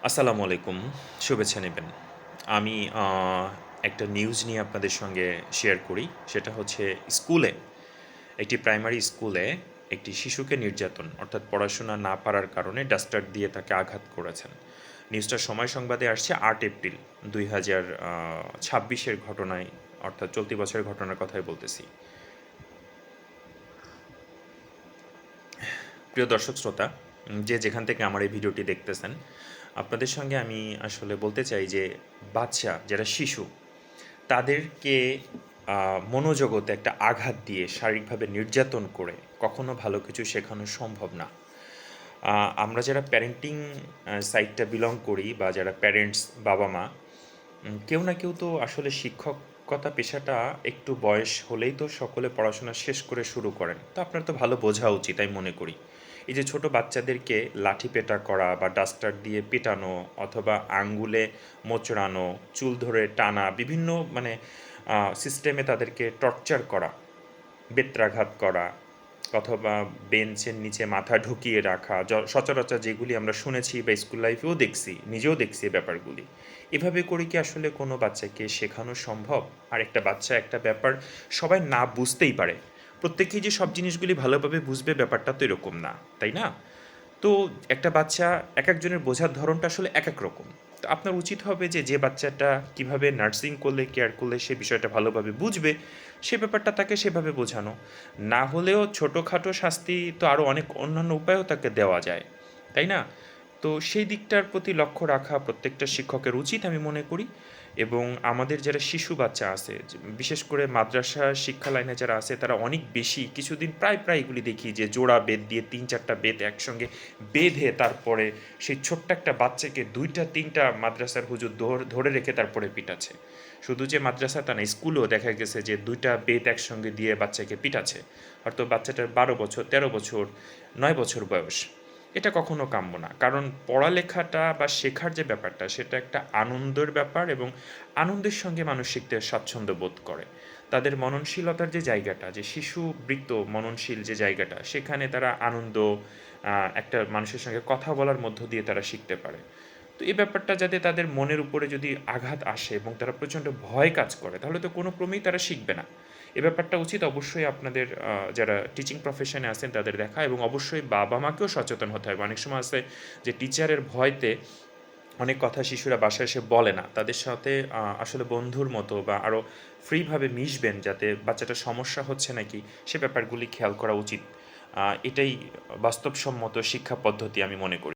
আসসালামু আলাইকুম। শুভেচ্ছা নেবেন। আমি একটা নিউজ নিয়ে আপনাদের সঙ্গে শেয়ার করি। সেটা হচ্ছে স্কুলে, একটি প্রাইমারি স্কুলে একটি শিশুকে নির্যাতন অর্থাৎ পড়াশোনা না পারার কারণে ডাস্টার দিয়ে তাকে আঘাত করেছেন। নিউজটা সময় সংবাদে আসছে ৮ এপ্রিল ২০২৬ এর ঘটনায়, অর্থাৎ চলতি বছরের ঘটনার কথাই বলতেছি। প্রিয় দর্শক শ্রোতা, যে যেখান থেকে আমার এই ভিডিওটি দেখতেছেন, আপনাদের সঙ্গে আমি আসলে বলতে চাই যে বাচ্চা যারা শিশু তাদেরকে মনোজগতে একটা আঘাত দিয়ে শারীরিকভাবে নির্যাতন করে কখনো ভালো কিছু শেখানো সম্ভব না। আমরা যারা প্যারেন্টিং সাইডটা বিলং করি বা যারা প্যারেন্টস, বাবা-মা, কেউ না কেউ তো আসলে শিক্ষকতা পেশাটা একটু বয়স হলেই তো সকলে পড়াশোনা শেষ করে শুরু করেন। তো আপনার তো ভালো বোঝা উচিত, আমি মনে করি। এই যে ছোট বাচ্চাদেরকে লাঠিপেটা করা বা ডাস্টার দিয়ে পেটানো অথবা আঙ্গুলে মোচড়ানো, চুল ধরে টানা, বিভিন্ন মানে সিস্টেমে তাদেরকে টর্চার করা, বেত্রাঘাত করা অথবা বেঞ্চের নিচে মাথা ঢুকিয়ে রাখা, সচরাচর যেগুলি আমরা শুনেছি বা স্কুল লাইফেও দেখছি, নিজেও দেখছি এই ব্যাপারগুলি। এভাবে করে কি আসলে কোনো বাচ্চাকে শেখানো সম্ভব? আর একটা বাচ্চা একটা ব্যাপার সবাই না বুঝতেই পারে। প্রত্যেকেই যে সব জিনিসগুলি ভালোভাবে বুঝবে ব্যাপারটা তো এরকম না, তাই না? তো একটা বাচ্চা একেকজনের বোঝার ধরনটা আসলে একেক রকম। তো আপনার উচিত হবে যে, যে বাচ্চাটা কিভাবে নার্সিং করলে, কেয়ার করলে সে বিষয়টা ভালোভাবে বুঝবে, সে ব্যাপারটা তাকে সেভাবে বোঝানো। না হলেও ছোটোখাটো শাস্তি তো আরও অনেক অন্যান্য উপায়েও তাকে দেওয়া যায়, তাই না? তো সেই দিকটার প্রতি লক্ষ্য রাখা প্রত্যেকটা শিক্ষকের উচিত আমি মনে করি। এবং আমাদের যারা শিশু বাচ্চা আছে, বিশেষ করে মাদ্রাসা শিক্ষা লাইনে যারা আছে, তারা অনেক বেশি কিছুদিন প্রায় এগুলি দেখি যে জোড়া বেত দিয়ে ৩-৪টা বেত একসঙ্গে বেঁধে তারপরে সেই ছোট্ট একটা বাচ্চাকে ২টা-৩টা মাদ্রাসার হুজুর ধরে রেখে তারপরে পিটাচ্ছে। শুধু যে মাদ্রাসা তা না, স্কুলেও দেখা গেছে যে ২টা বেত একসঙ্গে দিয়ে বাচ্চাকে পিটাচ্ছে। হয়তো বাচ্চাটার ১২ বছর, ১৩ বছর, ৯ বছর বয়স। এটা কখনো কাম্য না। কারণ পড়ালেখাটা বা শেখার যে ব্যাপারটা সেটা একটা আনন্দের ব্যাপার, এবং আনন্দের সঙ্গে মানুষ শিখতে স্বাচ্ছন্দ্য বোধ করে। তাদের মননশীলতার যে জায়গাটা, যে শিশুবৃত্ত মননশীল যে জায়গাটা, সেখানে তারা আনন্দ, একটা মানুষের সঙ্গে কথা বলার মধ্য দিয়ে তারা শিখতে পারে। তো এই ব্যাপারটা যাতে তাদের মনের উপরে যদি আঘাত আসে এবং তারা প্রচণ্ড ভয় কাজ করে, তাহলে তো কোনো ক্রমেই তারা শিখবে না। এ ব্যাপারটা উচিত অবশ্যই আপনাদের যারা টিচিং প্রফেশনে আছেন তাদের দেখা, এবং অবশ্যই বাবা-মাকেও সচেতন হতে হবে। অনেক সময় আছে যে টিচারের ভয়তে অনেক কথা শিশুরা বাসায় এসে বলে না। তাদের সাথে আসলে বন্ধুর মতো বা আরও ফ্রিভাবে মিশবেন, যাতে বাচ্চাটার সমস্যা হচ্ছে নাকি সে ব্যাপারগুলি খেয়াল করা উচিত। এটাই বাস্তবসম্মত শিক্ষা পদ্ধতি আমি মনে করি।